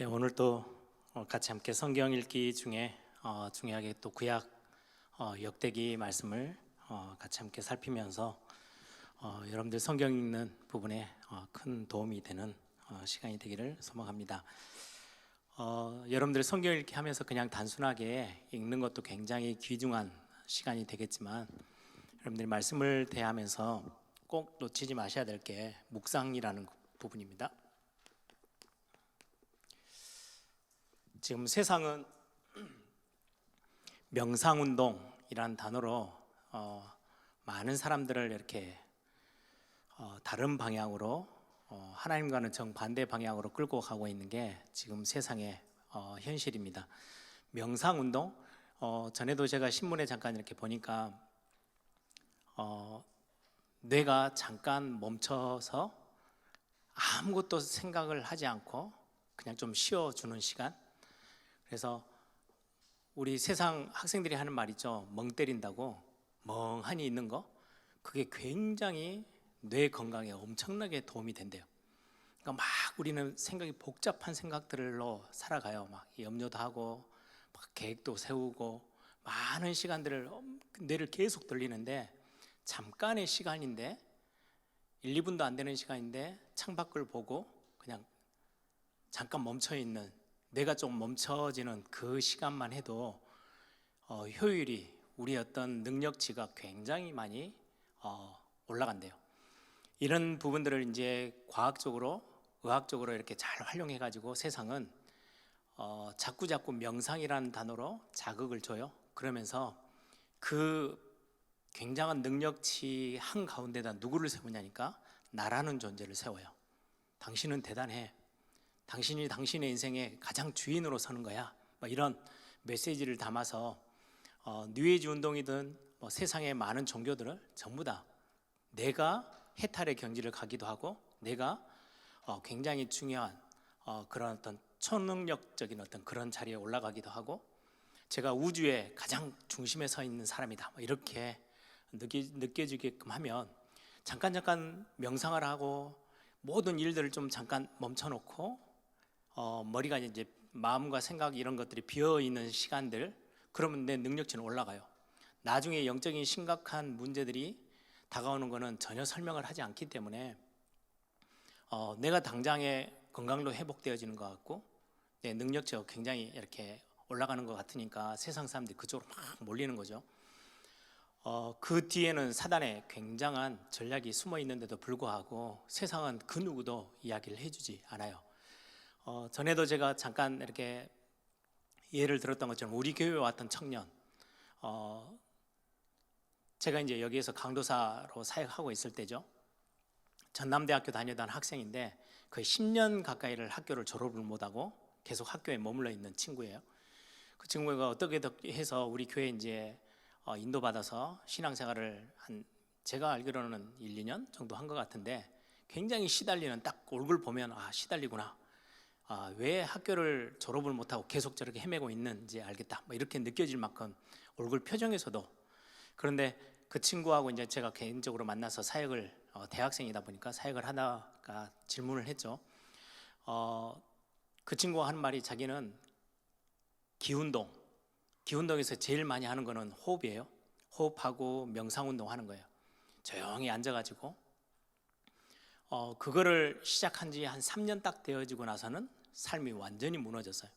예, 오늘 또 같이 함께 성경 읽기 중에 중요하게 또 구약 역대기 말씀을 같이 함께 살피면서 여러분들 성경 읽는 부분에 큰 도움이 되는 시간이 되기를 소망합니다. 여러분들 성경 읽기 하면서 그냥 단순하게 읽는 것도 굉장히 귀중한 시간이 되겠지만 여러분들이 말씀을 대하면서 꼭 놓치지 마셔야 될 게 묵상이라는 부분입니다. 지금 세상은 명상운동이란 단어로 많은 사람들을 이렇게 다른 방향으로 하나님과는 정반대 방향으로 끌고 가고 있는 게 지금 세상의 현실입니다. 명상운동? 전에도 제가 신문에 잠깐 이렇게 보니까 뇌가 잠깐 멈춰서 아무것도 생각을 하지 않고 그냥 좀 쉬어주는 시간. 그래서 우리 세상 학생들이 하는 말 있죠. 멍 때린다고. 멍하니 있는 거, 그게 굉장히 뇌 건강에 엄청나게 도움이 된대요. 그러니까 막 우리는 생각이 복잡한 생각들로 살아가요. 막 염려도 하고 막 계획도 세우고 많은 시간들을 뇌를 계속 돌리는데 잠깐의 시간인데 1, 2분도 안 되는 시간인데 창밖을 보고 그냥 잠깐 멈춰 있는, 내가 좀 멈춰지는 그 시간만 해도 효율이, 우리의 어떤 능력치가 굉장히 많이 올라간대요. 이런 부분들을 이제 과학적으로, 의학적으로 이렇게 잘 활용해 가지고 세상은 자꾸 명상이라는 단어로 자극을 줘요. 그러면서 그 굉장한 능력치 한가운데다 누구를 세우냐니까 나라는 존재를 세워요. 당신은 대단해. 당신이 당신의 인생의 가장 주인으로 서는 거야. 이런 메시지를 담아서 뉴에이지 운동이든 세상의 많은 종교들을 전부 다 내가 해탈의 경지를 가기도 하고 내가 굉장히 중요한 그런 어떤 초능력적인 어떤 그런 자리에 올라가기도 하고 제가 우주의 가장 중심에 서 있는 사람이다 이렇게 느껴지게끔 하면 잠깐 명상을 하고 모든 일들을 좀 잠깐 멈춰놓고 머리가 이제 마음과 생각 이런 것들이 비어있는 시간들, 그러면 내 능력치는 올라가요. 나중에 영적인 심각한 문제들이 다가오는 것은 전혀 설명을 하지 않기 때문에 내가 당장에 건강도 회복되어지는 것 같고 내 능력치가 굉장히 이렇게 올라가는 것 같으니까 세상 사람들이 그쪽으로 막 몰리는 거죠. 그 뒤에는 사단의 굉장한 전략이 숨어 있는데도 불구하고 세상은 그 누구도 이야기를 해주지 않아요. 전에도 제가 잠깐 이렇게 예를 들었던 것처럼 우리 교회에 왔던 청년, 제가 이제 여기에서 강도사로 사역하고 있을 때죠. 전남대학교 다니던 학생인데 거의 10년 가까이를 학교를 졸업을 못하고 계속 학교에 머물러 있는 친구예요. 그 친구가 어떻게 해서 우리 교회에 이제 인도받아서 신앙생활을 한, 제가 알기로는 1, 2년 정도 한 것 같은데 굉장히 시달리는, 딱 얼굴 보면 시달리구나, 왜 학교를 졸업을 못하고 계속 저렇게 헤매고 있는지 알겠다 이렇게 느껴질 만큼 얼굴 표정에서도. 그런데 그 친구하고 이제 제가 개인적으로 만나서 사역을, 대학생이다 보니까 사역을 하다가 질문을 했죠. 그 친구가 하는 말이 자기는 기운동에서 제일 많이 하는 거는 호흡이에요. 호흡하고 명상운동 하는 거예요. 조용히 앉아가지고 그거를 시작한 지 한 3년 딱 되어지고 나서는 삶이 완전히 무너졌어요.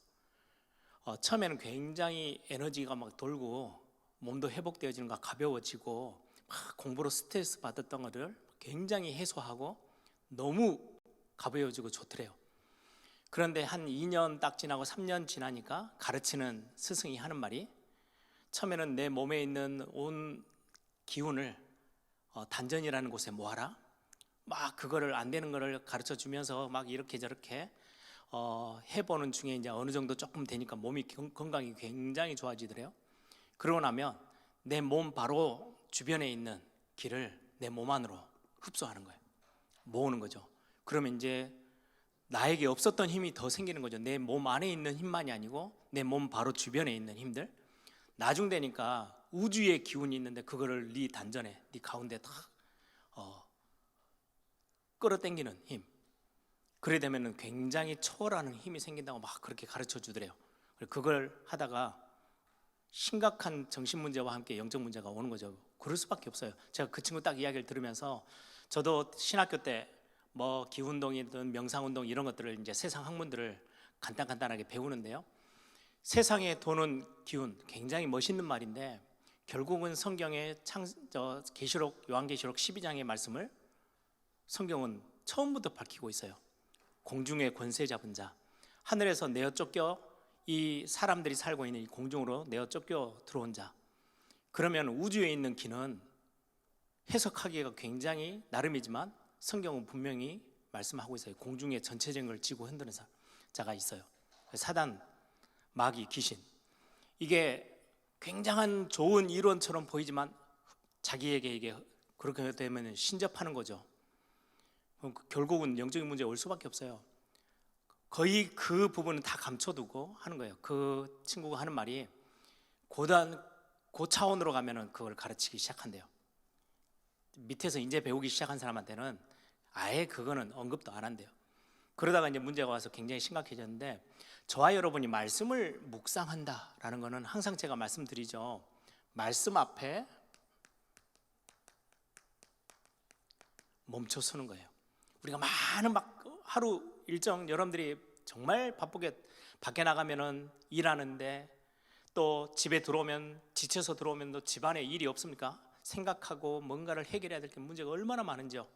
처음에는 굉장히 에너지가 막 돌고 몸도 회복되어지는 거, 가벼워지고 막 공부로 스트레스 받았던 것을 굉장히 해소하고 너무 가벼워지고 좋더래요. 그런데 한 2년 딱 지나고 3년 지나니까 가르치는 스승이 하는 말이, 처음에는 내 몸에 있는 온 기운을 단전이라는 곳에 모아라. 막 그거를 안 되는 거를 가르쳐 주면서 막 이렇게 저렇게 해보는 중에 이제 어느 정도 조금 되니까 몸이 건강이 굉장히 좋아지더래요. 그러고 나면 내 몸 바로 주변에 있는 기를 내 몸 안으로 흡수하는 거예요. 모으는 거죠. 그러면 이제 나에게 없었던 힘이 더 생기는 거죠. 내 몸 안에 있는 힘만이 아니고 내 몸 바로 주변에 있는 힘들. 나중 되니까 우주의 기운이 있는데 그거를 네 단전에, 네 가운데 딱 끌어당기는 힘. 그래 되면은 굉장히 초월하는 힘이 생긴다고 막 그렇게 가르쳐 주더래요. 그걸 하다가 심각한 정신 문제와 함께 영적 문제가 오는 거죠. 그럴 수밖에 없어요. 제가 그 친구 딱 이야기를 들으면서 저도 신학교 때 뭐 기운동이든 명상운동 이런 것들을 이제 세상 학문들을 간단하게 배우는데요. 세상에 도는 기운, 굉장히 멋있는 말인데 결국은 성경의 계시록 요한계시록 12장의 말씀을 성경은 처음부터 밝히고 있어요. 공중의 권세 잡은 자, 하늘에서 내어 쫓겨 이 사람들이 살고 있는 이 공중으로 내어 쫓겨 들어온 자. 그러면 우주에 있는 기는 해석하기가 굉장히 나름이지만 성경은 분명히 말씀하고 있어요. 공중의 전체적인 지고 흔드는 자가 있어요. 사단, 마귀, 귀신. 이게 굉장한 좋은 이론처럼 보이지만 자기에게 이게 그렇게 되면 신접하는 거죠. 결국은 영적인 문제가 올 수밖에 없어요. 거의 그 부분은 다 감춰두고 하는 거예요. 그 친구가 하는 말이 그 차원으로 가면은 그걸 가르치기 시작한대요. 밑에서 이제 배우기 시작한 사람한테는 아예 그거는 언급도 안 한대요. 그러다가 이제 문제가 와서 굉장히 심각해졌는데, 저와 여러분이 말씀을 묵상한다라는 거는 항상 제가 말씀드리죠. 말씀 앞에 멈춰 서는 거예요. 우리가 많은 하루 일정, 여러분들이 정말 바쁘게 밖에 나가면은 일하는데 또 집에 들어오면 지쳐서 들어오면 또 집안에 일이 없습니까? 생각하고 뭔가를 해결해야 될 게 문제가 얼마나 많은지요.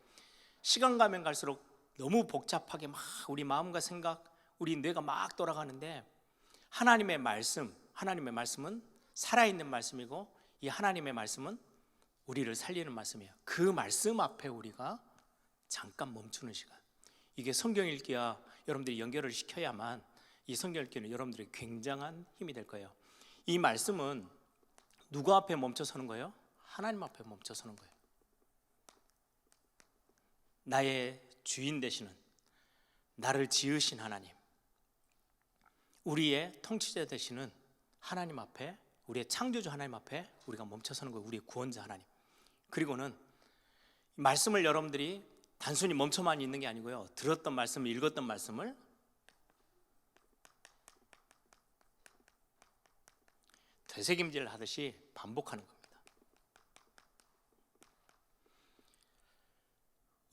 시간 가면 갈수록 너무 복잡하게 막 우리 마음과 생각, 우리 뇌가 막 돌아가는데, 하나님의 말씀은 살아있는 말씀이고 이 하나님의 말씀은 우리를 살리는 말씀이에요. 그 말씀 앞에 우리가 잠깐 멈추는 시간, 이게 성경 읽기와 여러분들이 연결을 시켜야만 이 성경 읽기는 여러분들이 굉장한 힘이 될 거예요. 이 말씀은 누구 앞에 멈춰 서는 거예요? 하나님 앞에 멈춰 서는 거예요. 나의 주인 되시는, 나를 지으신 하나님, 우리의 통치자 되시는 하나님 앞에, 우리의 창조주 하나님 앞에 우리가 멈춰 서는 거예요. 우리의 구원자 하나님. 그리고는 말씀을 여러분들이 단순히 멈춰만 있는 게 아니고요, 들었던 말씀을, 읽었던 말씀을 되새김질 하듯이 반복하는 겁니다.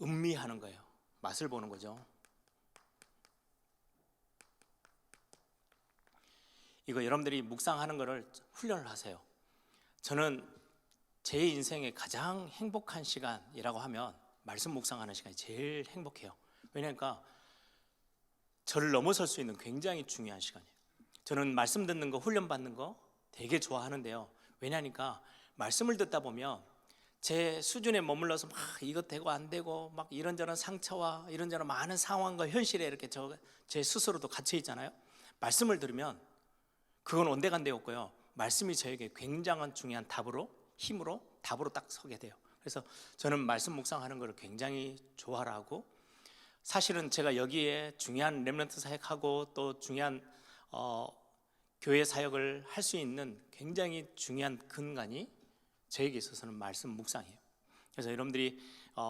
음미하는 거예요. 맛을 보는 거죠. 이거 여러분들이 묵상하는 거를 훈련을 하세요. 저는 제 인생의 가장 행복한 시간이라고 하면 말씀 묵상하는 시간이 제일 행복해요. 왜냐니까 저를 넘어설 수 있는 굉장히 중요한 시간이에요. 저는 말씀 듣는 거, 훈련 받는 거 되게 좋아하는데요. 왜냐니까 말씀을 듣다 보면 제 수준에 머물러서 막 이것 되고 안 되고 막 이런저런 상처와 이런저런 많은 상황과 현실에 이렇게 제 스스로도 갇혀 있잖아요. 말씀을 들으면 그건 온데간데 없고요, 말씀이 저에게 굉장한 중요한 힘으로 딱 서게 돼요. 그래서 저는 말씀 묵상하는 걸 굉장히 좋아하고, 사실은 제가 여기에 중요한 렘넌트 사역하고 또 중요한 교회 사역을 할 수 있는 굉장히 중요한 근간이 저에게 있어서는 말씀 묵상이에요. 그래서 여러분들이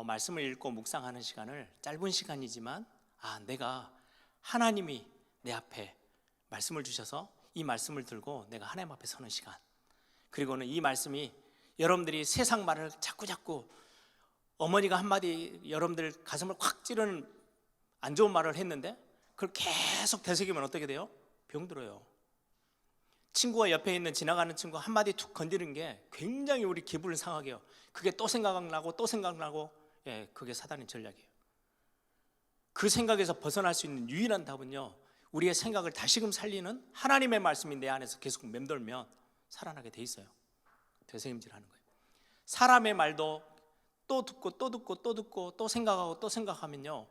말씀을 읽고 묵상하는 시간을, 짧은 시간이지만 내가 하나님이 내 앞에 말씀을 주셔서 이 말씀을 들고 내가 하나님 앞에 서는 시간, 그리고는 이 말씀이 여러분들이 세상 말을 자꾸 어머니가 한마디 여러분들 가슴을 확 찌르는 안 좋은 말을 했는데 그걸 계속 되새기면 어떻게 돼요? 병들어요. 친구가 옆에 있는 지나가는 친구 한마디 툭 건드리는 게 굉장히 우리 기분을 상하게 해요. 그게 또 생각나고 그게 사단의 전략이에요. 그 생각에서 벗어날 수 있는 유일한 답은요, 우리의 생각을 다시금 살리는 하나님의 말씀이 내 안에서 계속 맴돌면 살아나게 돼 있어요. 되새김질하는 거예요. 사람의 말도 또 듣고 또 생각하면요,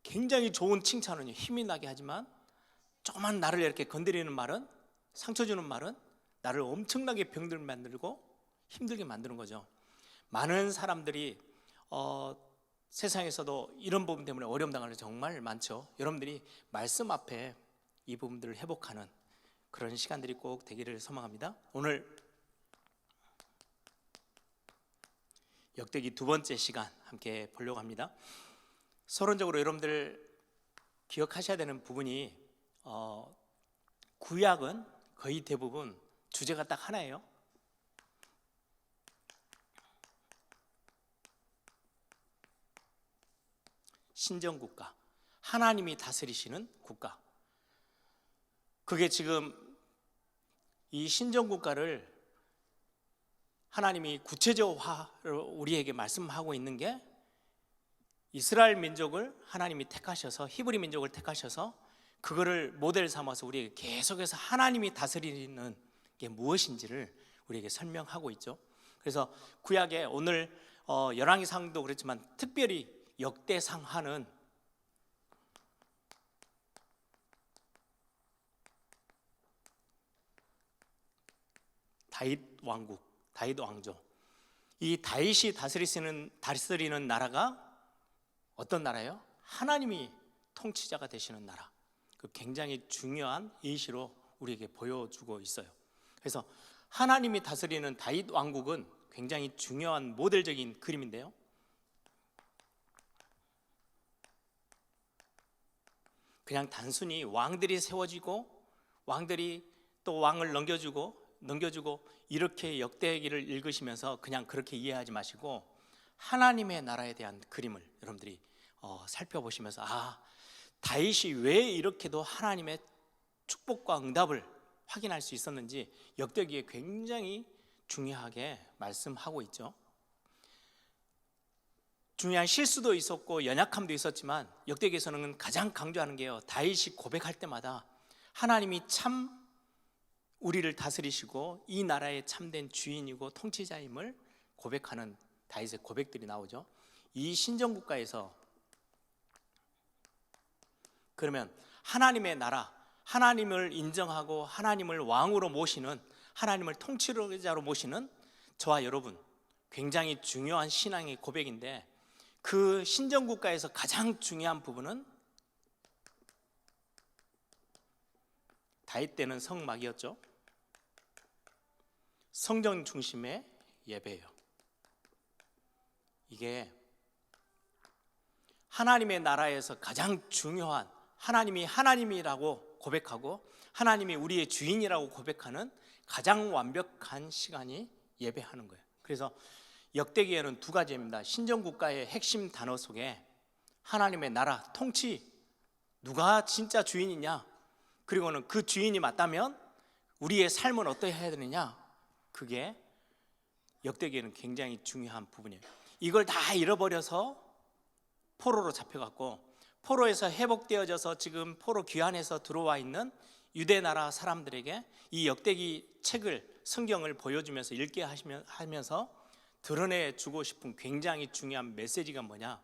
굉장히 좋은 칭찬은 힘이 나게 하지만 조그만 나를 이렇게 건드리는 말은, 상처 주는 말은 나를 엄청나게 병들게 만들고 힘들게 만드는 거죠. 많은 사람들이 세상에서도 이런 부분 때문에 어려움 당하는 게 정말 많죠. 여러분들이 말씀 앞에 이 부분들을 회복하는 그런 시간들이 꼭 되기를 소망합니다. 오늘 역대기 두 번째 시간 함께 보려고 합니다. 서론적으로 여러분들 기억하셔야 되는 부분이 구약은 거의 대부분 주제가 딱 하나예요. 신정국가, 하나님이 다스리시는 국가. 그게 지금 이 신정국가를 하나님이 구체적으로 우리에게 말씀하고 있는 게 이스라엘 민족을 하나님이 택하셔서, 히브리 민족을 택하셔서 그거를 모델 삼아서 우리에게 계속해서 하나님이 다스리는 게 무엇인지를 우리에게 설명하고 있죠. 그래서 구약에 오늘 열왕기상도 그렇지만 특별히 역대상하는 다윗 왕국, 다윗 왕조. 이 다윗이 다스리는 나라가 어떤 나라예요? 하나님이 통치자가 되시는 나라. 그 굉장히 중요한 예시로 우리에게 보여주고 있어요. 그래서 하나님이 다스리는 다윗 왕국은 굉장히 중요한 모델적인 그림인데요. 그냥 단순히 왕들이 세워지고 왕들이 또 왕을 넘겨주고 이렇게 역대기를 읽으시면서 그냥 그렇게 이해하지 마시고 하나님의 나라에 대한 그림을 여러분들이 살펴보시면서 다윗이 왜 이렇게도 하나님의 축복과 응답을 확인할 수 있었는지 역대기에 굉장히 중요하게 말씀하고 있죠. 중요한 실수도 있었고 연약함도 있었지만 역대기에서는 가장 강조하는 게요, 다윗이 고백할 때마다 하나님이 참 우리를 다스리시고 이 나라의 참된 주인이고 통치자임을 고백하는 다윗의 고백들이 나오죠. 이 신정국가에서 그러면 하나님의 나라, 하나님을 인정하고 하나님을 왕으로 모시는, 하나님을 통치자로 모시는 저와 여러분, 굉장히 중요한 신앙의 고백인데, 그 신정국가에서 가장 중요한 부분은 다윗 때는 성막이었죠. 성전 중심의 예배예요. 이게 하나님의 나라에서 가장 중요한, 하나님이 하나님이라고 고백하고 하나님이 우리의 주인이라고 고백하는 가장 완벽한 시간이 예배하는 거예요. 그래서 역대기에는 두 가지입니다. 신정국가의 핵심 단어 속에 하나님의 나라, 통치, 누가 진짜 주인이냐, 그리고는 그 주인이 맞다면 우리의 삶은 어떠해야 되느냐, 그게 역대기에는 굉장히 중요한 부분이에요. 이걸 다 잃어버려서 포로로 잡혀갔고 포로에서 회복되어져서 지금 포로 귀환해서 들어와 있는 유대 나라 사람들에게 이 역대기 책을, 성경을 보여주면서 읽게 하면서 드러내주고 싶은 굉장히 중요한 메시지가 뭐냐,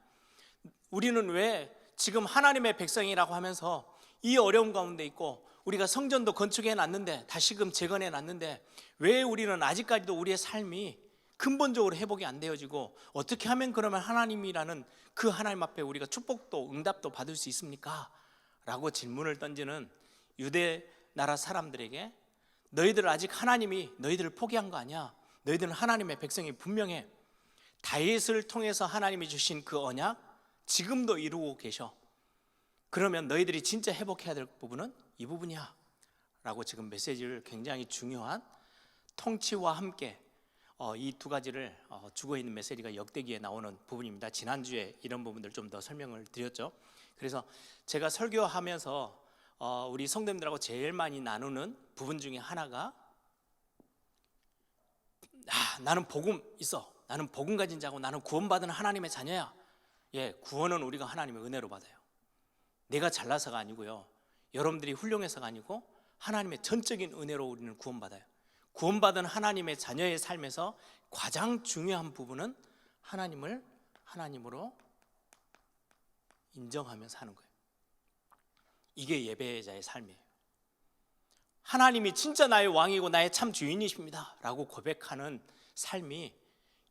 우리는 왜 지금 하나님의 백성이라고 하면서 이 어려운 가운데 있고 우리가 성전도 건축해 놨는데, 다시금 재건해 놨는데 왜 우리는 아직까지도 우리의 삶이 근본적으로 회복이 안 되어지고, 어떻게 하면 그러면 하나님이라는 그 하나님 앞에 우리가 축복도 응답도 받을 수 있습니까? 라고 질문을 던지는 유대 나라 사람들에게, 너희들 아직 하나님이 너희들을 포기한 거 아니야, 너희들은 하나님의 백성이 분명해, 다윗을 통해서 하나님이 주신 그 언약 지금도 이루고 계셔, 그러면 너희들이 진짜 회복해야 될 부분은 이 부분이야 라고 지금 메시지를, 굉장히 중요한 통치와 함께 이 두 가지를 주고 있는 메시지가 역대기에 나오는 부분입니다. 지난주에 이런 부분들 좀 더 설명을 드렸죠. 그래서 제가 설교하면서 우리 성도님들하고 제일 많이 나누는 부분 중에 하나가, 나는 복음 있어, 나는 복음 가진 자고 나는 구원받은 하나님의 자녀야. 예, 구원은 우리가 하나님의 은혜로 받아요. 내가 잘나서가 아니고요, 여러분들이 훌륭해서가 아니고 하나님의 전적인 은혜로 우리는 구원받아요. 구원받은 하나님의 자녀의 삶에서 가장 중요한 부분은 하나님을 하나님으로 인정하면서 하는 거예요. 이게 예배자의 삶이에요. 하나님이 진짜 나의 왕이고 나의 참 주인이십니다 라고 고백하는 삶이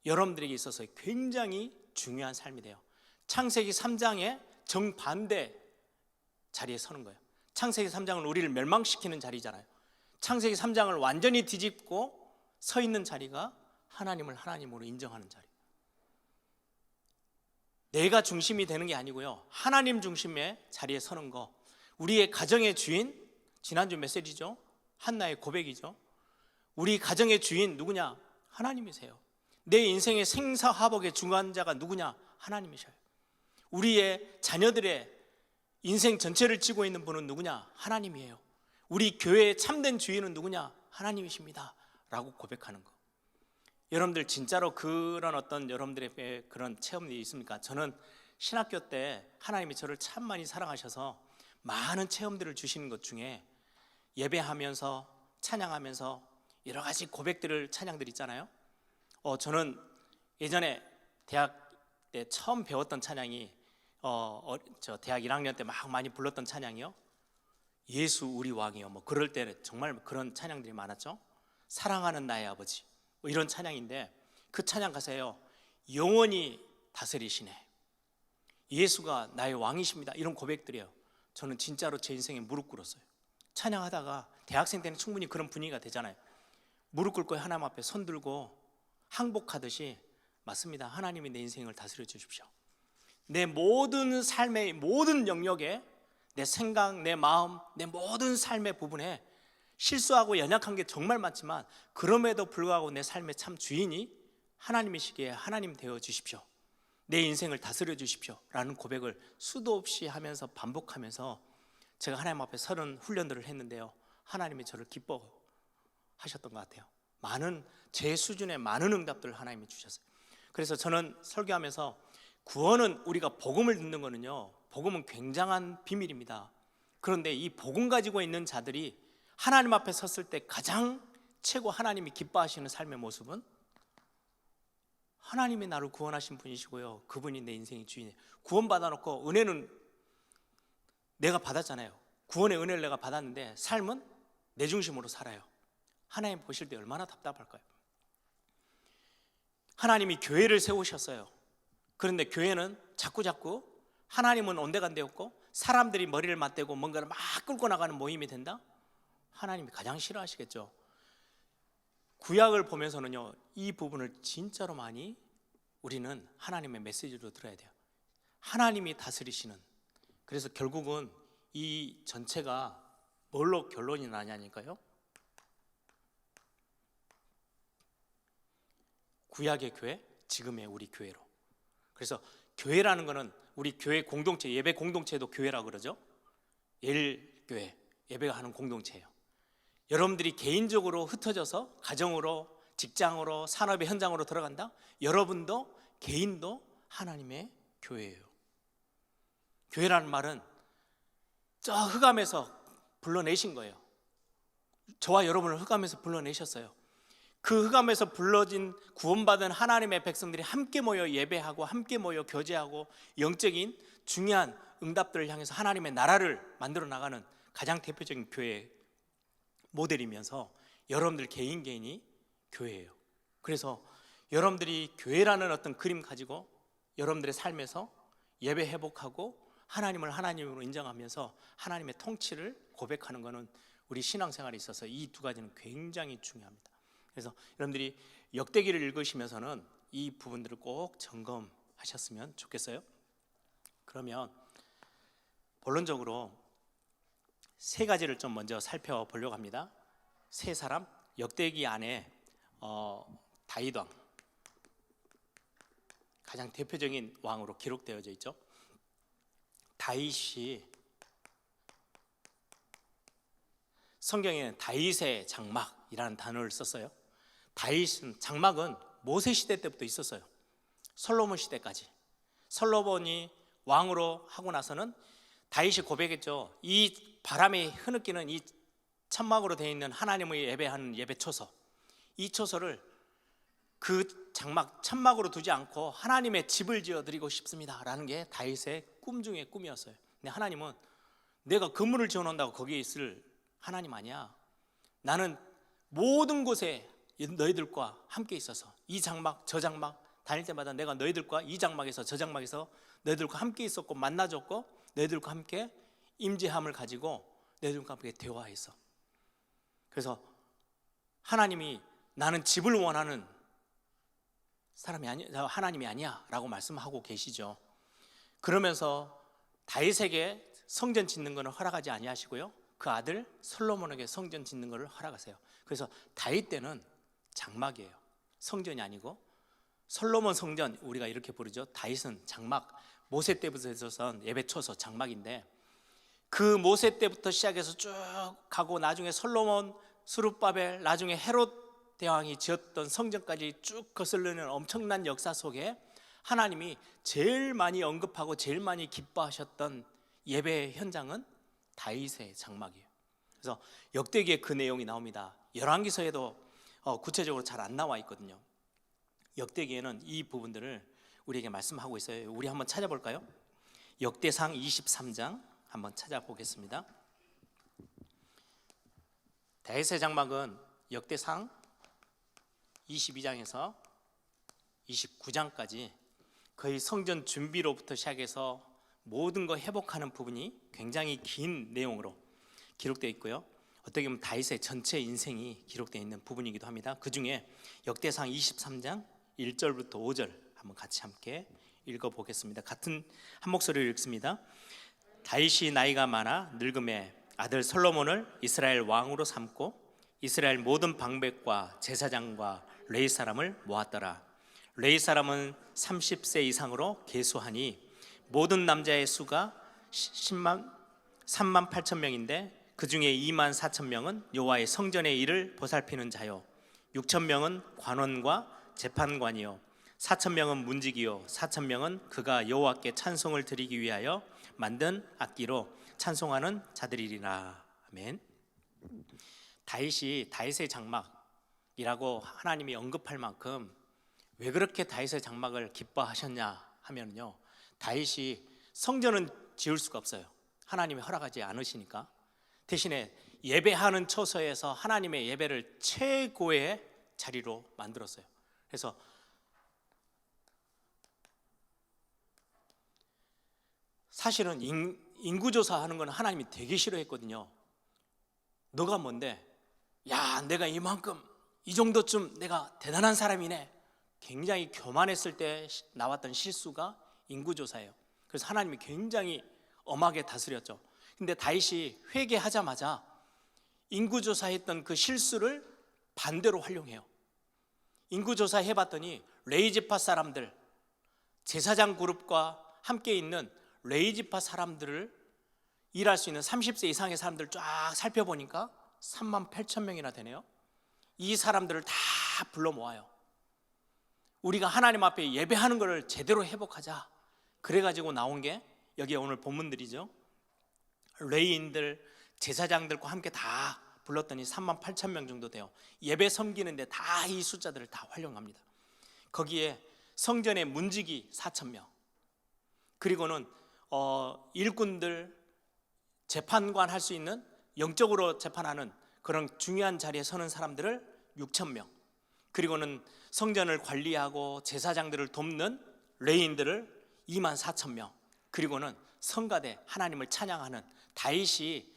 여러분들에게 있어서 굉장히 중요한 삶이 돼요. 창세기 3장의 정반대 자리에 서는 거예요. 창세기 3장은 우리를 멸망시키는 자리잖아요. 창세기 3장을 완전히 뒤집고 서 있는 자리가 하나님을 하나님으로 인정하는 자리. 내가 중심이 되는 게 아니고요, 하나님 중심의 자리에 서는 거. 우리의 가정의 주인, 지난주 메시지죠, 한나의 고백이죠. 우리 가정의 주인 누구냐? 하나님이세요. 내 인생의 생사화복의 중간자가 누구냐? 하나님이셔요. 우리의 자녀들의 인생 전체를 쥐고 있는 분은 누구냐? 하나님이에요. 우리 교회의 참된 주인은 누구냐? 하나님이십니다 라고 고백하는 거. 여러분들 진짜로 그런 어떤 여러분들의 그런 체험이 있습니까? 저는 신학교 때 하나님이 저를 참 많이 사랑하셔서 많은 체험들을 주시는 것 중에 예배하면서 찬양하면서 여러 가지 고백들을, 찬양들 있잖아요. 저는 예전에 대학 때 처음 배웠던 찬양이 저 대학 1학년 때 막 많이 불렀던 찬양이요, 예수 우리 왕이요. 뭐 그럴 때 정말 그런 찬양들이 많았죠. 사랑하는 나의 아버지, 뭐 이런 찬양인데, 그 찬양 가사에요, 영원히 다스리시네, 예수가 나의 왕이십니다, 이런 고백들이에요. 저는 진짜로 제 인생에 무릎 꿇었어요. 찬양하다가 대학생 때는 충분히 그런 분위기가 되잖아요. 무릎 꿇고 하나님 앞에 손 들고 항복하듯이, 맞습니다, 하나님이 내 인생을 다스려 주십시오. 내 모든 삶의 모든 영역에, 내 생각, 내 마음, 내 모든 삶의 부분에 실수하고 연약한 게 정말 많지만, 그럼에도 불구하고 내 삶의 참 주인이 하나님이시기에 하나님 되어 주십시오, 내 인생을 다스려 주십시오 라는 고백을 수도 없이 하면서 반복하면서 제가 하나님 앞에 서는 훈련들을 했는데요, 하나님이 저를 기뻐하셨던 것 같아요. 많은, 제 수준의 많은 응답들을 하나님이 주셨어요. 그래서 저는 설교하면서, 구원은, 우리가 복음을 듣는 거는요, 복음은 굉장한 비밀입니다. 그런데 이 복음 가지고 있는 자들이 하나님 앞에 섰을 때 가장 최고 하나님이 기뻐하시는 삶의 모습은, 하나님이 나를 구원하신 분이시고요, 그분이 내 인생의 주인이에요. 구원 받아놓고, 은혜는 내가 받았잖아요. 구원의 은혜를 내가 받았는데 삶은 내 중심으로 살아요. 하나님 보실 때 얼마나 답답할까요? 하나님이 교회를 세우셨어요. 그런데 교회는 자꾸자꾸, 하나님은 온데간데없고 사람들이 머리를 맞대고 뭔가를 막 끌고 나가는 모임이 된다? 하나님이 가장 싫어하시겠죠. 구약을 보면서는요, 이 부분을 진짜로 많이 우리는 하나님의 메시지로 들어야 돼요. 하나님이 다스리시는. 그래서 결국은 이 전체가 뭘로 결론이 나냐니까요, 구약의 교회, 지금의 우리 교회로. 그래서 교회라는 거는 우리 교회 공동체, 예배 공동체도 교회라고 그러죠. 예일교회, 예배가 하는 공동체예요. 여러분들이 개인적으로 흩어져서 가정으로, 직장으로, 산업의 현장으로 들어간다? 여러분도, 개인도 하나님의 교회예요. 교회라는 말은 저 흑암에서 불러내신 거예요. 저와 여러분을 흑암에서 불러내셨어요. 그 흑암에서 불러진 구원받은 하나님의 백성들이 함께 모여 예배하고, 함께 모여 교제하고, 영적인 중요한 응답들을 향해서 하나님의 나라를 만들어 나가는 가장 대표적인 교회 모델이면서, 여러분들 개인이 교회예요. 그래서 여러분들이 교회라는 어떤 그림 가지고 여러분들의 삶에서 예배 회복하고 하나님을 하나님으로 인정하면서 하나님의 통치를 고백하는 것은 우리 신앙생활에 있어서 이 두 가지는 굉장히 중요합니다. 그래서 여러분들이 역대기를 읽으시면서는 이 부분들을 꼭 점검하셨으면 좋겠어요. 그러면 본론적으로 세 가지를 좀 먼저 살펴보려고 합니다. 세 사람, 역대기 안에 다윗 왕, 가장 대표적인 왕으로 기록되어져 있죠. 다윗이, 성경에는 다윗의 장막이라는 단어를 썼어요. 다윗은, 장막은 모세 시대 때부터 있었어요. 솔로몬 시대까지. 솔로몬이 왕으로 하고 나서는 다윗이 고백했죠. 이 바람에 흐느끼는 이 천막으로 되어 있는 하나님을 예배하는 예배 초소, 이 초소를 그 장막, 천막으로 두지 않고 하나님의 집을 지어드리고 싶습니다 라는 게 다윗의 꿈 중에 꿈이었어요. 근데 하나님은, 내가 건물을 지어놓는다고 거기에 있을 하나님 아니야. 나는 모든 곳에 너희들과 함께 있어서, 이 장막 저 장막 다닐 때마다 내가 너희들과 이 장막에서 저 장막에서 너희들과 함께 있었고 만나줬고, 너희들과 함께 임재함을 가지고 너희들과 함께 대화했어. 그래서 하나님이, 나는 집을 원하는 사람이 아니야, 하나님이 아니야 라고 말씀하고 계시죠. 그러면서 다윗에게 성전 짓는 것을 허락하지 아니하시고요, 그 아들 솔로몬에게 성전 짓는 것을 허락하세요. 그래서 다윗 때는 장막이에요. 성전이 아니고. 솔로몬 성전, 우리가 이렇게 부르죠. 다윗은 장막. 모세 때부터 해서 예배 초소 장막인데, 그 모세 때부터 시작해서 쭉 가고 나중에 솔로몬, 스룹바벨, 나중에 헤롯 대왕이 지었던 성전까지 쭉 거슬리는 엄청난 역사 속에 하나님이 제일 많이 언급하고 제일 많이 기뻐하셨던 예배 현장은 다윗의 장막이에요. 그래서 역대기에 그 내용이 나옵니다. 열왕기서에도 구체적으로 잘 안 나와 있거든요. 역대기에는 이 부분들을 우리에게 말씀하고 있어요. 우리 한번 찾아볼까요? 역대상 23장 한번 찾아보겠습니다. 다윗의 장막은 역대상 22장에서 29장까지 거의 성전 준비로부터 시작해서 모든 거 회복하는 부분이 굉장히 긴 내용으로 기록되어 있고요, 어떻게 보면 다윗의 전체 인생이 기록되어 있는 부분이기도 합니다. 그 중에 역대상 23장 1절부터 5절 한번 같이 함께 읽어보겠습니다. 같은 한 목소리로 읽습니다. 다윗이 나이가 많아 늙음에 아들 솔로몬을 이스라엘 왕으로 삼고 이스라엘 모든 방백과 제사장과 레위 사람을 모았더라. 레위 사람은 30세 이상으로 계수하니 모든 남자의 수가 3만 8천 명인데 그 중에 2만 4천 명은 여호와의 성전의 일을 보살피는 자요, 6천 명은 관원과 재판관이요, 4천 명은 문지기요, 4천 명은 그가 여호와께 찬송을 드리기 위하여 만든 악기로 찬송하는 자들이리라. 아멘. 다윗이 다윗의 장막이라고 하나님이 언급할 만큼 왜 그렇게 다윗의 장막을 기뻐하셨냐 하면요, 다윗이 성전은 지을 수가 없어요. 하나님이 허락하지 않으시니까. 대신에 예배하는 처소에서 하나님의 예배를 최고의 자리로 만들었어요. 그래서 사실은 인구조사하는 건 하나님이 되게 싫어했거든요. 너가 뭔데? 야, 내가 이만큼 이 정도쯤 내가 대단한 사람이네. 굉장히 교만했을 때 나왔던 실수가 인구조사예요. 그래서 하나님이 굉장히 엄하게 다스렸죠. 근데 다윗이 회개하자마자 인구조사했던 그 실수를 반대로 활용해요. 인구조사 해봤더니 레위지파 사람들, 제사장 그룹과 함께 있는 레위지파 사람들을 일할 수 있는 30세 이상의 사람들 쫙 살펴보니까 3만 8천 명이나 되네요. 이 사람들을 다 불러 모아요. 우리가 하나님 앞에 예배하는 것을 제대로 회복하자. 그래가지고 나온 게 여기 오늘 본문들이죠. 레위인들, 제사장들과 함께 다 불렀더니 3만 8천 명 정도 돼요. 예배 섬기는데 다 이 숫자들을 다 활용합니다. 거기에 성전의 문지기 4천 명, 그리고는 일꾼들, 재판관 할 수 있는 영적으로 재판하는 그런 중요한 자리에 서는 사람들을 6천 명, 그리고는 성전을 관리하고 제사장들을 돕는 레위인들을 2만 4천 명, 그리고는 성가대, 하나님을 찬양하는 다윗이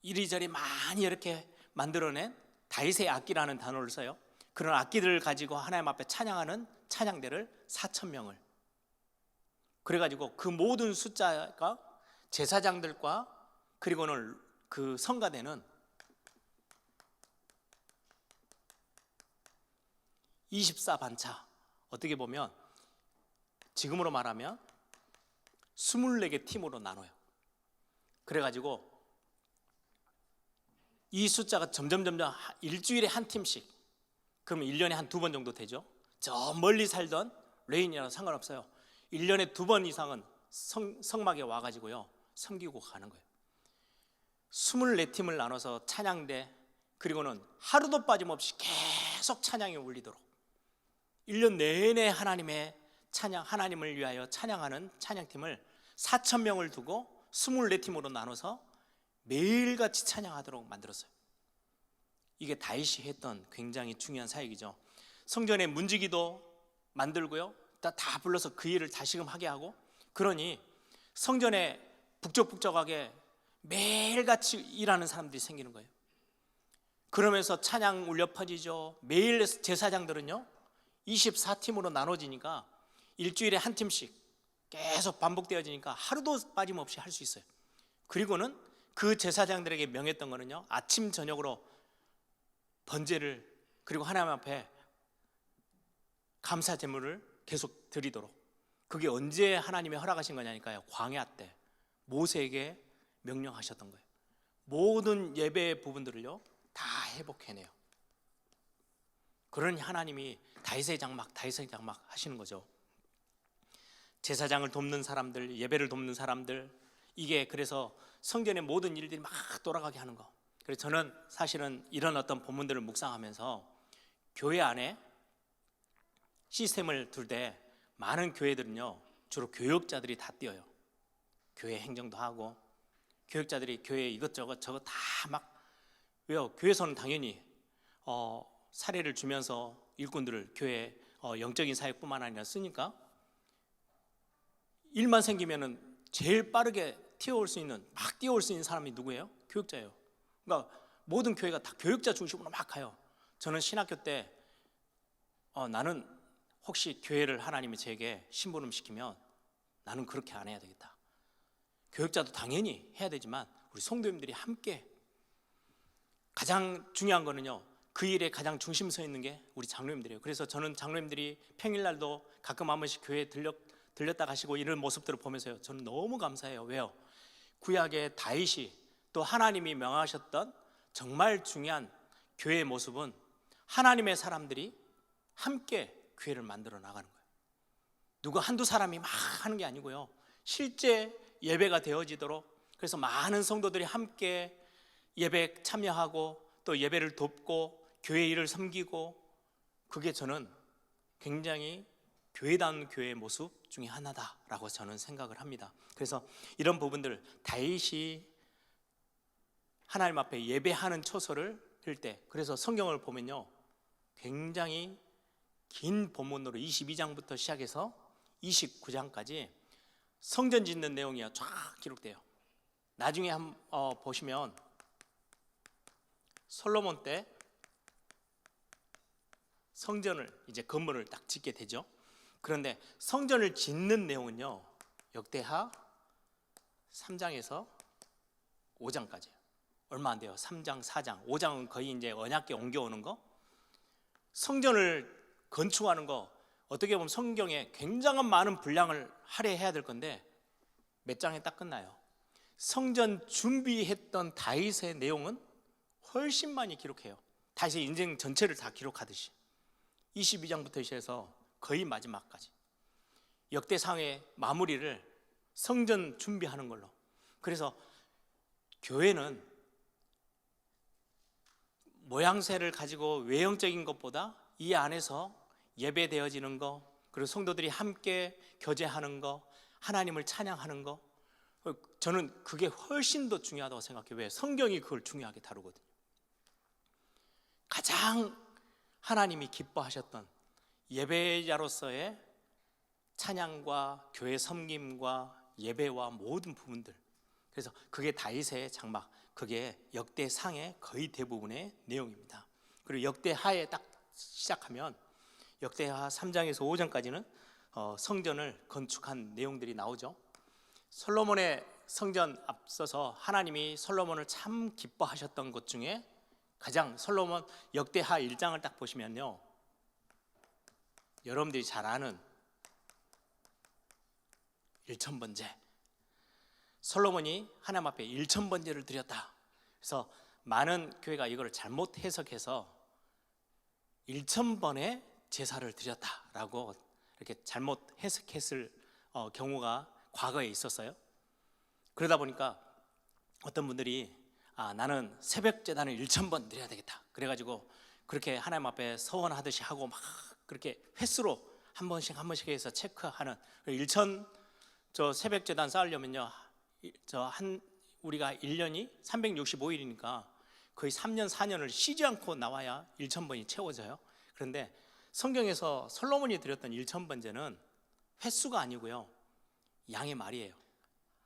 이리저리 많이 이렇게 만들어낸 다윗의 악기라는 단어를 써요. 그런 악기들을 가지고 하나님 앞에 찬양하는 찬양대를 4천 명을, 그래가지고 그 모든 숫자가 제사장들과 그리고는 그 성가대는 24반차, 어떻게 보면 지금으로 말하면 24개 팀으로 나눠요. 그래가지고 이 숫자가 점점 일주일에 한 팀씩, 그러면 1년에 한 2번 정도 되죠. 저 멀리 살던 레인이랑 상관없어요. 1년에 2번 이상은 성막에 와가지고요 섬기고 가는 거예요. 24팀을 나눠서 찬양대, 그리고는 하루도 빠짐없이 계속 찬양이 울리도록 1년 내내 하나님의 찬양, 하나님을 위하여 찬양하는 찬양팀을 4천 명을 두고 24팀으로 나눠서 매일같이 찬양하도록 만들었어요. 이게 다윗이 했던 굉장히 중요한 사역이죠. 성전의 문지기도 만들고요, 다 불러서 그 일을 다시금 하게 하고, 그러니 성전에 북적북적하게 매일같이 일하는 사람들이 생기는 거예요. 그러면서 찬양 울려 퍼지죠. 매일 제사장들은요 24팀으로 나눠지니까 일주일에 한 팀씩 계속 반복되어지니까 하루도 빠짐없이 할 수 있어요. 그리고는 그 제사장들에게 명했던 거는요, 아침 저녁으로 번제를, 그리고 하나님 앞에 감사 제물을 계속 드리도록. 그게 언제 하나님이 허락하신 거냐니까요, 광야 때 모세에게 명령하셨던 거예요. 모든 예배 부분들을요 다 회복해내요. 그러니 하나님이 다윗의 장막 하시는 거죠. 제사장을 돕는 사람들, 예배를 돕는 사람들, 이게 그래서 성전의 모든 일들이 막 돌아가게 하는 거. 그래서 저는 사실은 이런 어떤 본문들을 묵상하면서 교회 안에 시스템을 둘 때 많은 교회들은요 주로 교역자들이 다 뛰어요. 교회 행정도 하고 교역자들이 교회 이것저것 저것 다 막, 왜요? 교회에서는 당연히 사례를 주면서 일꾼들을 교회 영적인 사역뿐만 아니라 쓰니까 일만 생기면은 제일 빠르게 막 뛰어올 수 있는 사람이 누구예요? 교역자예요. 그러니까 모든 교회가 다 교역자 중심으로 막 가요. 저는 신학교 때 나는 혹시 교회를 하나님이 제게 심부름 시키면 나는 그렇게 안 해야 되겠다. 교역자도 당연히 해야 되지만 우리 성도님들이 함께, 가장 중요한 거는요 그 일에 가장 중심 서 있는 게 우리 장로님들이에요. 그래서 저는 장로님들이 평일날도 가끔 한 번씩 교회에 들렸다 가시고 이런 모습들을 보면서요 저는 너무 감사해요. 왜요? 구약의 다윗이 또 하나님이 명하셨던 정말 중요한 교회의 모습은 하나님의 사람들이 함께 교회를 만들어 나가는 거예요. 누구 한두 사람이 막 하는 게 아니고요, 실제 예배가 되어지도록, 그래서 많은 성도들이 함께 예배 참여하고 또 예배를 돕고 교회 일을 섬기고, 그게 저는 굉장히 교회다운 교회의 모습 중에 하나다라고 저는 생각을 합니다. 그래서 이런 부분들, 다윗이 하나님 앞에 예배하는 초소를 할 때, 그래서 성경을 보면요 굉장히 긴 본문으로 22장부터 시작해서 29장까지 성전 짓는 내용이 쫙 기록돼요. 나중에 한번 보시면 솔로몬 때 성전을 이제 건물을 딱 짓게 되죠. 그런데 성전을 짓는 내용은요 역대하 3장에서 5장까지예요. 얼마 안 돼요. 3장, 4장, 5장은 거의 이제 언약궤 옮겨오는 거, 성전을 건축하는 거. 어떻게 보면 성경에 굉장한 많은 분량을 할애해야 될 건데 몇 장에 딱 끝나요. 성전 준비했던 다윗의 내용은 훨씬 많이 기록해요. 다윗의 인생 전체를 다 기록하듯이 22장부터 시작해서 거의 마지막까지 역대상의 마무리를 성전 준비하는 걸로. 그래서 교회는 모양새를 가지고 외형적인 것보다 이 안에서 예배되어지는 거, 그리고 성도들이 함께 교제하는 거, 하나님을 찬양하는 거, 저는 그게 훨씬 더 중요하다고 생각해요. 왜? 성경이 그걸 중요하게 다루거든요. 가장 하나님이 기뻐하셨던 예배자로서의 찬양과 교회 섬김과 예배와 모든 부분들, 그래서 그게 다윗의 장막, 그게 역대상의 거의 대부분의 내용입니다. 그리고 역대하에 딱 시작하면 역대하 3장에서 5장까지는 성전을 건축한 내용들이 나오죠. 솔로몬의 성전 앞서서 하나님이 솔로몬을 참 기뻐하셨던 것 중에 가장, 솔로몬 역대하 1장을 딱 보시면요 여러분들이 잘 아는 일천번제, 솔로몬이 하나님 앞에 일천번제를 드렸다. 그래서 많은 교회가 이걸 잘못 해석해서 1000번의 제사를 드렸다라고 이렇게 잘못 해석했을 경우가 과거에 있었어요. 그러다 보니까 어떤 분들이 나는 새벽 제단을 1000번 드려야 되겠다, 그래가지고 그렇게 하나님 앞에 서원하듯이 하고 막 그렇게 횟수로 한 번씩 해서 체크하는, 1000 저 새벽 제단 쌓으려면요 우리가 1년이 365일이니까 거의 3년 4년을 쉬지 않고 나와야 1000번이 채워져요. 그런데 성경에서 솔로몬이 드렸던 1000번제는 횟수가 아니고요 양의 말이에요.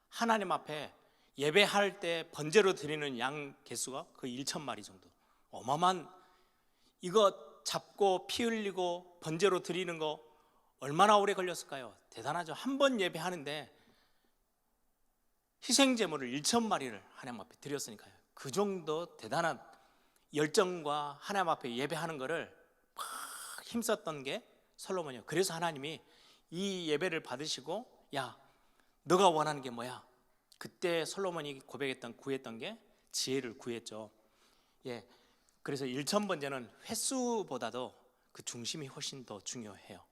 하나님 앞에 예배할 때 번제로 드리는 양 개수가 거의 1000마리 정도. 어마어마한, 이거 잡고 피 흘리고 번제로 드리는 거 얼마나 오래 걸렸을까요? 대단하죠. 한 번 예배하는데 희생제물을 1,000마리를 하나님 앞에 드렸으니까요. 그 정도 대단한 열정과 하나님 앞에 예배하는 거를 막 힘썼던 게 솔로몬이에요. 그래서 하나님이 이 예배를 받으시고, 야, 너가 원하는 게 뭐야? 그때 솔로몬이 구했던 게 지혜를 구했죠. 예, 그래서 1,000번제는 횟수보다도 그 중심이 훨씬 더 중요해요.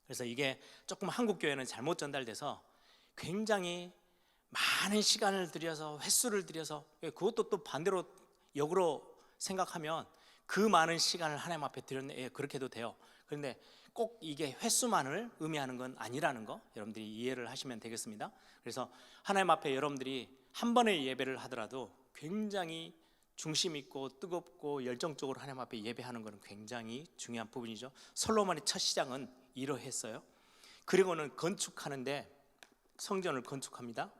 그래서 이게 조금 한국 교회는 잘못 전달돼서 굉장히 많은 시간을 들여서 횟수를 들여서, 그것도 또 반대로 역으로 생각하면 그 많은 시간을 하나님 앞에 드렸네, 그렇게 해도 돼요. 그런데 꼭 이게 횟수만을 의미하는 건 아니라는 거 여러분들이 이해를 하시면 되겠습니다. 그래서 하나님 앞에 여러분들이 한 번의 예배를 하더라도 굉장히 중심 있고 뜨겁고 열정적으로 하나님 앞에 예배하는 것은 굉장히 중요한 부분이죠. 솔로몬의 첫 시작은 이러했어요. 그리고는 건축하는데 성전을 건축합니다.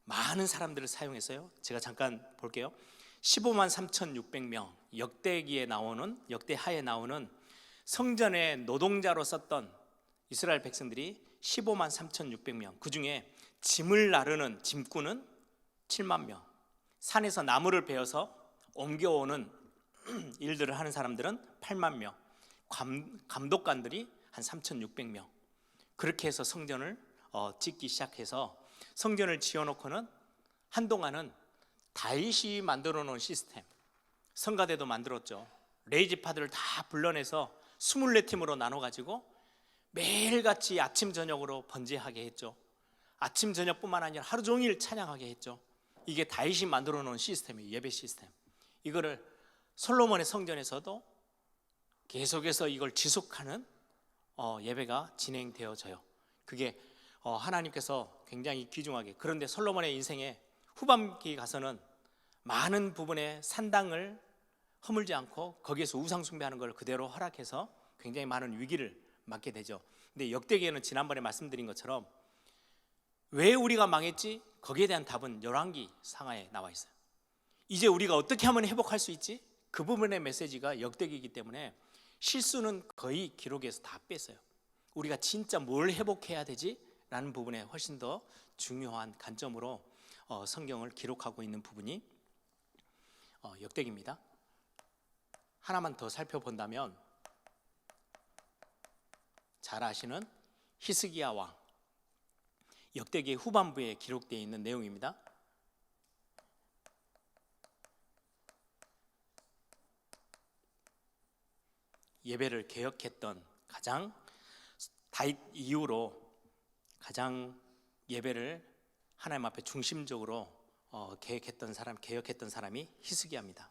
많은 사람들을 사용했어요. 제가 잠깐 볼게요. 15만 3,600명, 역대하에 나오는 성전의 노동자로 썼던 이스라엘 백성들이 15만 3,600명. 그 중에 짐을 나르는 짐꾼은 7만 명, 산에서 나무를 베어서 옮겨오는 일들을 하는 사람들은 8만 명, 감독관들이 한 3,600명. 그렇게 해서 성전을 짓기 시작해서 성전을 지어놓고는 한동안은 다윗이 만들어 놓은 시스템, 성가대도 만들었죠. 레이지파들을 다 불러내서 24팀으로 나눠가지고 매일같이 아침 저녁으로 번제하게 했죠. 아침 저녁뿐만 아니라 하루 종일 찬양하게 했죠. 이게 다윗이 만들어 놓은 시스템이에요. 예배 시스템. 이거를 솔로몬의 성전에서도 계속해서 이걸 지속하는 예배가 진행되어져요. 그게 하나님께서 굉장히 귀중하게, 그런데 솔로몬의 인생의 후반기에 가서는 많은 부분의 산당을 허물지 않고 거기에서 우상 숭배하는 걸 그대로 허락해서 굉장히 많은 위기를 맞게 되죠. 근데 역대기에는 지난번에 말씀드린 것처럼 왜 우리가 망했지? 거기에 대한 답은 열왕기 상하에 나와 있어요. 이제 우리가 어떻게 하면 회복할 수 있지? 그 부분의 메시지가 역대기이기 때문에 실수는 거의 기록에서 다 뺐어요. 우리가 진짜 뭘 회복해야 되지? 라는 부분에 훨씬 더 중요한 관점으로 성경을 기록하고 있는 부분이 역대기입니다. 하나만 더 살펴본다면 잘 아시는 히스기야 왕, 역대기 후반부에 기록되어 있는 내용입니다. 예배를 개혁했던, 가장 다윗 이후로 가장 예배를 하나님 앞에 중심적으로 개혁했던 사람이 히스기야입니다.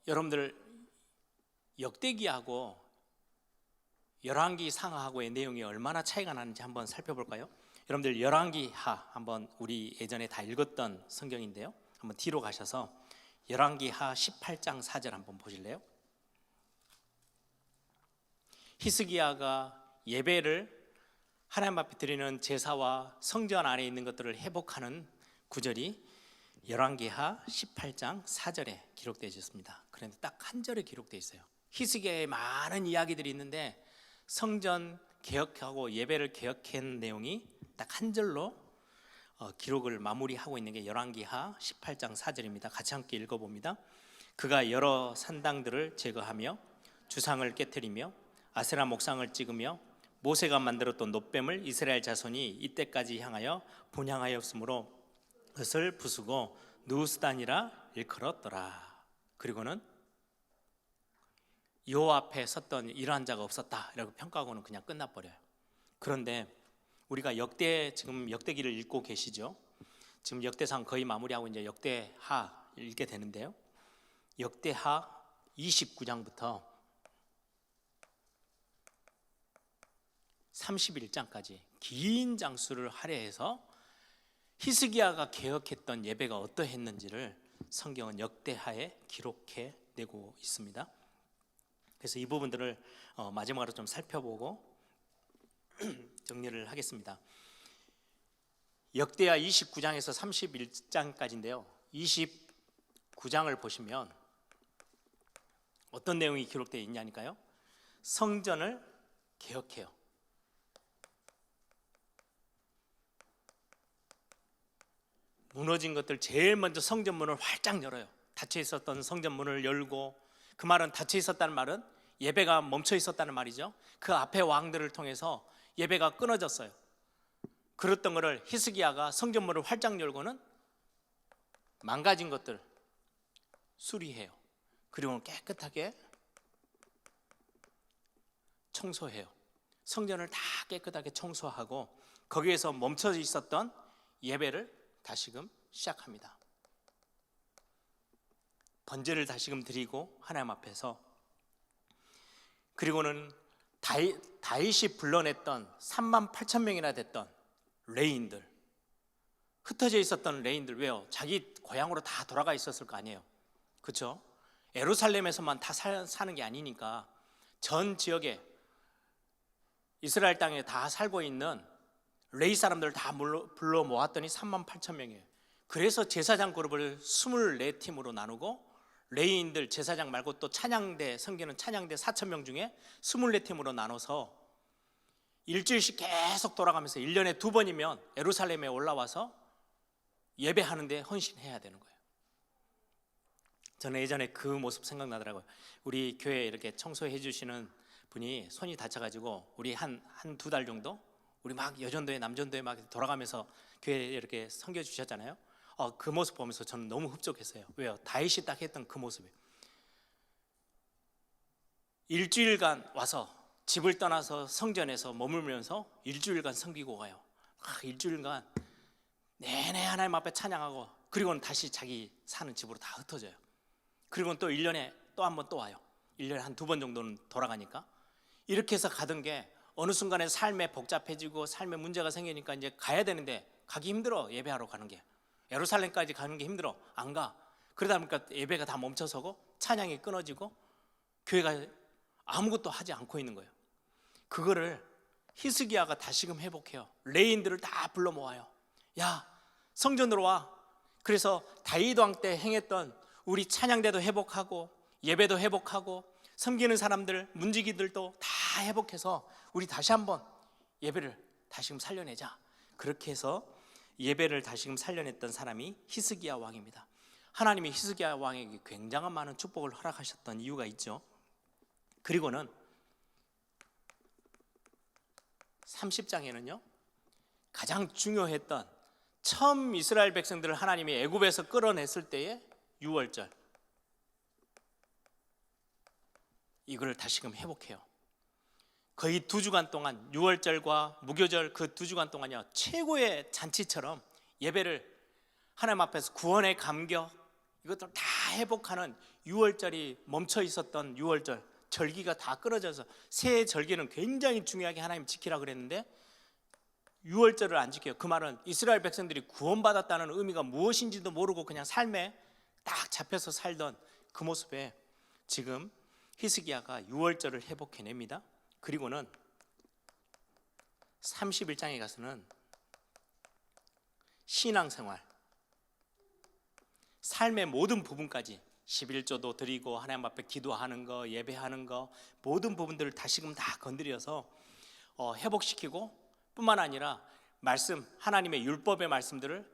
여러분들 역대기하고 열왕기 상하하고의 내용이 얼마나 차이가 나는지 한번 살펴볼까요? 여러분들 열왕기하 한번 우리 예전에 다 읽었던 성경인데요. 한번 뒤로 가셔서 열왕기하 18장 4절 한번 보실래요? 히스기야가 예배를 하나님 앞에 드리는 제사와 성전 안에 있는 것들을 회복하는 구절이 열왕기하 18장 4절에 기록되어 있습니다. 그런데 딱 한 절에 기록되어 있어요. 히스기야의 많은 이야기들이 있는데 성전 개혁하고 예배를 개혁한 내용이 딱 한 절로 기록을 마무리하고 있는 게 열왕기하 18장 4절입니다. 같이 함께 읽어봅니다. 그가 여러 산당들을 제거하며 주상을 깨뜨리며 아세라 목상을 찍으며 모세가 만들었던 놋뱀을 이스라엘 자손이 이때까지 향하여 분향하였으므로 그것을 부수고 누스단이라 일컬었더라. 그리고는 여호와 앞에 섰던 이러한 자가 없었다 라고 평가하고는 그냥 끝나버려요. 그런데 우리가 지금 역대기를 읽고 계시죠? 지금 역대상 거의 마무리하고 이제 역대하 읽게 되는데요. 역대하 29장부터 31장까지 긴 장수를 할애해서 히스기야가 개혁했던 예배가 어떠했는지를 성경은 역대하에 기록해 내고 있습니다. 그래서 이 부분들을 마지막으로 좀 살펴보고 정리를 하겠습니다. 역대하 29장에서 31장까지인데요. 29장을 보시면 어떤 내용이 기록되어 있냐니까요. 성전을 개혁해요. 무너진 것들 제일 먼저 성전문을 활짝 열어요. 닫혀 있었던 성전문을 열고, 그 말은 닫혀 있었다는 말은 예배가 멈춰 있었다는 말이죠. 그 앞에 왕들을 통해서 예배가 끊어졌어요. 그랬던 것을 히스기야가 성전문을 활짝 열고는 망가진 것들 수리해요. 그리고 깨끗하게 청소해요. 성전을 다 깨끗하게 청소하고 거기에서 멈춰 있었던 예배를 다시금 시작합니다. 번제를 다시금 드리고 하나님 앞에서, 그리고는 다윗이 불러냈던 38,000명이나 됐던 레인들, 흩어져 있었던 레인들, 왜요? 자기 고향으로 다 돌아가 있었을 거 아니에요. 그렇죠? 예루살렘에서만 다 사는 게 아니니까 전 지역에, 이스라엘 땅에 다 살고 있는 레위 사람들을 다 불러 모았더니 38,000명이에요. 그래서 제사장 그룹을 24팀으로 나누고 레위인들 제사장 말고 또 찬양대, 섬기는 찬양대 4,000명 중에 24팀으로 나눠서 일주일씩 계속 돌아가면서 1년에 2번이면 예루살렘에 올라와서 예배하는데 헌신해야 되는 거예요. 저는 예전에 그 모습 생각나더라고요. 우리 교회에 이렇게 청소해 주시는 분이 손이 다쳐가지고 우리 한 2달 정도 우리 막 여전도에 남전도에 막 돌아가면서 교회에 이렇게 섬겨 주셨잖아요. 그 모습 보면서 저는 너무 흡족했어요. 왜요? 다윗이 딱 했던 그 모습이에요. 일주일간 와서 집을 떠나서 성전에서 머물면서 일주일간 섬기고 가요. 일주일간 내내 하나님 앞에 찬양하고, 그리고는 다시 자기 사는 집으로 다 흩어져요. 그리고는 또 1년에 또 한 번 또 와요. 1년에 한 2번 정도는 돌아가니까. 이렇게 해서 가던 게 어느 순간에 삶에 복잡해지고 삶에 문제가 생기니까 이제 가야 되는데 가기 힘들어. 예배하러 가는 게, 예루살렘까지 가는 게 힘들어. 안 가. 그러다 보니까 예배가 다 멈춰서고 찬양이 끊어지고 교회가 아무것도 하지 않고 있는 거예요. 그거를 히스기야가 다시금 회복해요. 레인들을 다 불러 모아요. 야, 성전으로 와. 그래서 다윗 왕 때 행했던 우리 찬양대도 회복하고 예배도 회복하고 섬기는 사람들, 문지기들도 다 회복해서 우리 다시 한번 예배를 다시금 살려내자. 그렇게 해서 예배를 다시금 살려냈던 사람이 히스기야 왕입니다. 하나님이 히스기야 왕에게 굉장한 많은 축복을 허락하셨던 이유가 있죠. 그리고는 30장에는요 가장 중요했던, 처음 이스라엘 백성들을 하나님이 애굽에서 끌어냈을 때의 유월절, 이걸 다시금 회복해요. 거의 2주간 동안, 유월절과 무교절 그 2주간 동안요 최고의 잔치처럼 예배를 하나님 앞에서 구원의 감격, 이것들 다 회복하는, 유월절이 멈춰 있었던 유월절 절기가 다 끊어져서, 새 절기는 굉장히 중요하게 하나님 지키라 그랬는데 유월절을 안 지켜요. 그 말은 이스라엘 백성들이 구원받았다는 의미가 무엇인지도 모르고 그냥 삶에 딱 잡혀서 살던 그 모습에 지금 히스기야가 유월절을 회복해냅니다. 그리고는 31장에 가서는 신앙생활, 삶의 모든 부분까지 11조도 드리고 하나님 앞에 기도하는 거, 예배하는 거, 모든 부분들을 다시금 다 건드려서 회복시키고, 뿐만 아니라 말씀, 하나님의 율법의 말씀들을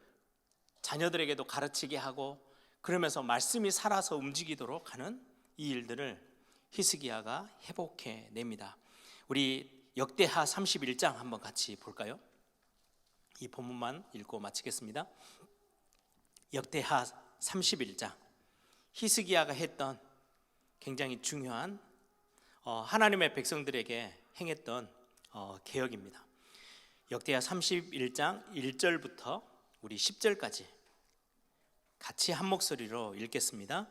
자녀들에게도 가르치게 하고, 그러면서 말씀이 살아서 움직이도록 하는 이 일들을 히스기야가 회복해냅니다. 우리 역대하 31장 한번 같이 볼까요? 이 본문만 읽고 마치겠습니다. 역대하 31장, 히스기야가 했던 굉장히 중요한 하나님의 백성들에게 행했던 개혁입니다. 역대하 31장 1절부터 우리 10절까지 같이 한 목소리로 읽겠습니다.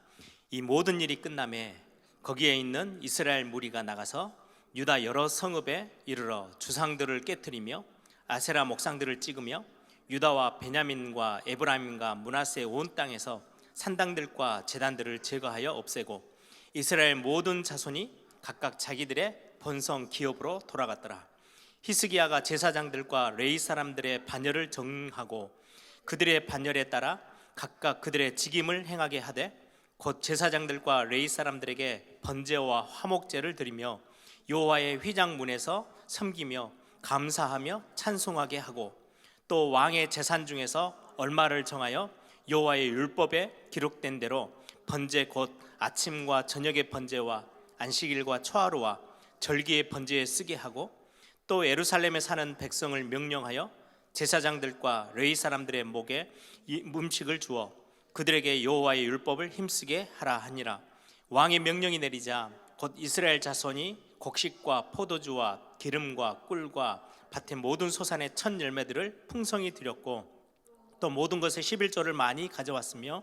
이 모든 일이 끝남에 거기에 있는 이스라엘 무리가 나가서 유다 여러 성읍에 이르러 주상들을 깨뜨리며 아세라 목상들을 찍으며 유다와 베냐민과 에브라임과 므낫세 온 땅에서 산당들과 제단들을 제거하여 없애고 이스라엘 모든 자손이 각각 자기들의 번성 기업으로 돌아갔더라. 히스기야가 제사장들과 레위 사람들의 반열을 정하고 그들의 반열에 따라 각각 그들의 직임을 행하게 하되 곧 제사장들과 레위 사람들에게 번제와 화목제를 드리며 여호와의 휘장문에서 섬기며 감사하며 찬송하게 하고, 또 왕의 재산 중에서 얼마를 정하여 여호와의 율법에 기록된 대로 번제 곧 아침과 저녁의 번제와 안식일과 초하루와 절기의 번제에 쓰게 하고, 또 예루살렘에 사는 백성을 명령하여 제사장들과 레위 사람들의 목에 음식을 주어 그들에게 여호와의 율법을 힘쓰게 하라 하니라. 왕의 명령이 내리자 곧 이스라엘 자손이 곡식과 포도주와 기름과 꿀과 밭의 모든 소산의 첫 열매들을 풍성히 드렸고, 또 모든 것의 11조를 많이 가져왔으며,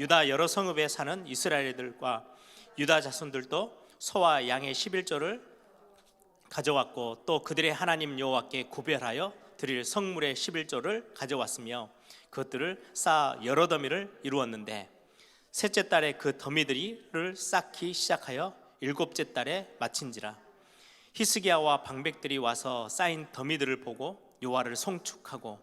유다 여러 성읍에 사는 이스라엘들과 유다 자손들도 소와 양의 11조를 가져왔고, 또 그들의 하나님 여호와께 구별하여 드릴 성물의 11조를 가져왔으며, 그것들을 쌓아 여러 더미를 이루었는데, 셋째 달에 그 더미들을 쌓기 시작하여 일곱째 달에 마친지라. 히스기야와 방백들이 와서 쌓인 더미들을 보고 여호와를 송축하고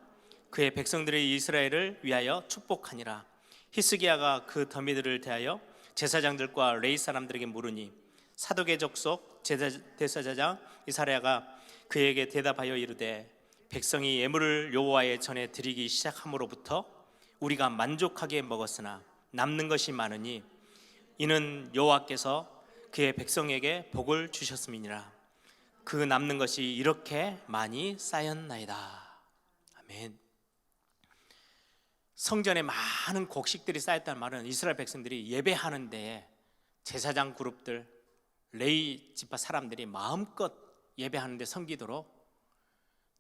그의 백성들의 이스라엘을 위하여 축복하니라. 히스기야가 그 더미들을 대하여 제사장들과 레위 사람들에게 물으니, 사독의 족속 대제사장 이사랴가 그에게 대답하여 이르되, 백성이 예물을 여호와의 전에 드리기 시작함으로부터 우리가 만족하게 먹었으나 남는 것이 많으니 이는 여호와께서 그의 백성에게 복을 주셨음이니라. 그 남는 것이 이렇게 많이 쌓였나이다. 아멘. 성전에 많은 곡식들이 쌓였다는 말은 이스라엘 백성들이 예배하는 데에 제사장 그룹들, 레위 지파 사람들이 마음껏 예배하는 데 섬기도록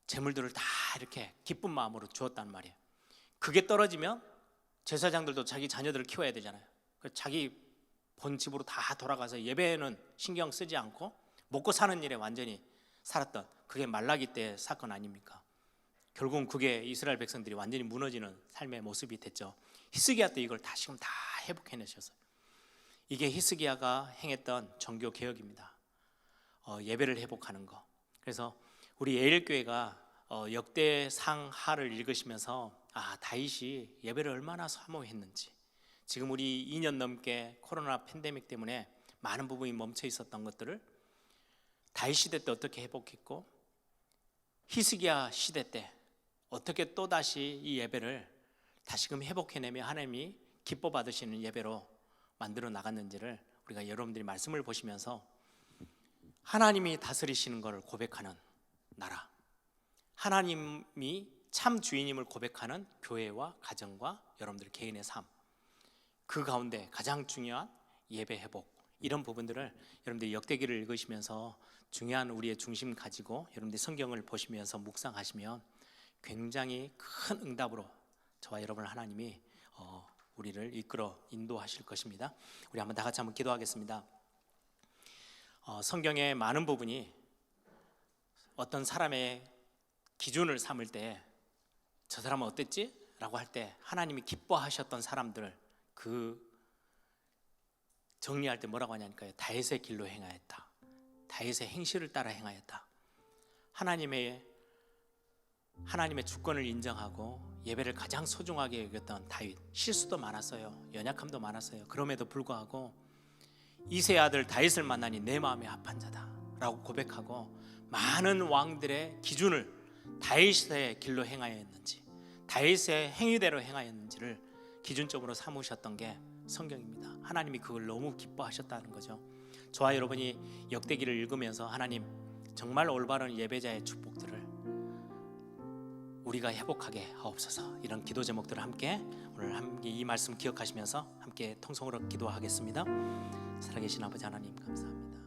재물들을 다 이렇게 기쁜 마음으로 주었단 말이에요. 그게 떨어지면 제사장들도 자기 자녀들을 키워야 되잖아요. 자기 본 집으로 다 돌아가서 예배에는 신경 쓰지 않고 먹고 사는 일에 완전히 살았던, 그게 말라기 때 사건 아닙니까? 결국은 그게 이스라엘 백성들이 완전히 무너지는 삶의 모습이 됐죠. 히스기야 때 이걸 다시금 다 회복해내셨어요. 이게 히스기야가 행했던 종교 개혁입니다. 예배를 회복하는 거. 그래서 우리 예일교회가 역대상하를 읽으시면서 다윗이 예배를 얼마나 사모했는지, 지금 우리 2년 넘게 코로나 팬데믹 때문에 많은 부분이 멈춰 있었던 것들을 다윗 시대 때 어떻게 회복했고, 히스기야 시대 때 어떻게 또다시 이 예배를 다시금 회복해내며 하나님이 기뻐 받으시는 예배로 만들어 나갔는지를 우리가 여러분들이 말씀을 보시면서 하나님이 다스리시는 것을 고백하는 나라, 하나님이 참 주인임을 고백하는 교회와 가정과 여러분들 개인의 삶, 그 가운데 가장 중요한 예배 회복, 이런 부분들을 여러분들이 역대기를 읽으시면서 중요한 우리의 중심 가지고 여러분들이 성경을 보시면서 묵상하시면 굉장히 큰 응답으로 저와 여러분 하나님이 우리를 이끌어 인도하실 것입니다. 우리 한번 다 같이 한번 기도하겠습니다. 성경의 많은 부분이 어떤 사람의 기준을 삼을 때 저 사람은 어땠지? 라고 할 때 하나님이 기뻐하셨던 사람들, 그 정리할 때 뭐라고 하냐니까요. 다윗의 길로 행하였다. 다윗의 행실을 따라 행하였다. 하나님의 주권을 인정하고 예배를 가장 소중하게 여겼던 다윗. 실수도 많았어요. 연약함도 많았어요. 그럼에도 불구하고 이새의 아들 다윗을 만나니 내 마음에 합한 자다 라고 고백하고, 많은 왕들의 기준을 다윗의 길로 행하였는지, 다윗의 행위대로 행하였는지를 기준적으로 삼으셨던 게 성경입니다. 하나님이 그걸 너무 기뻐하셨다는 거죠. 저와 여러분이 역대기를 읽으면서 하나님 정말 올바른 예배자의 축복들을 우리가 회복하게 하옵소서, 이런 기도 제목들을 함께 오늘 함께 이 말씀 기억하시면서 함께 통성으로 기도하겠습니다. 살아계신 아버지 하나님 감사합니다.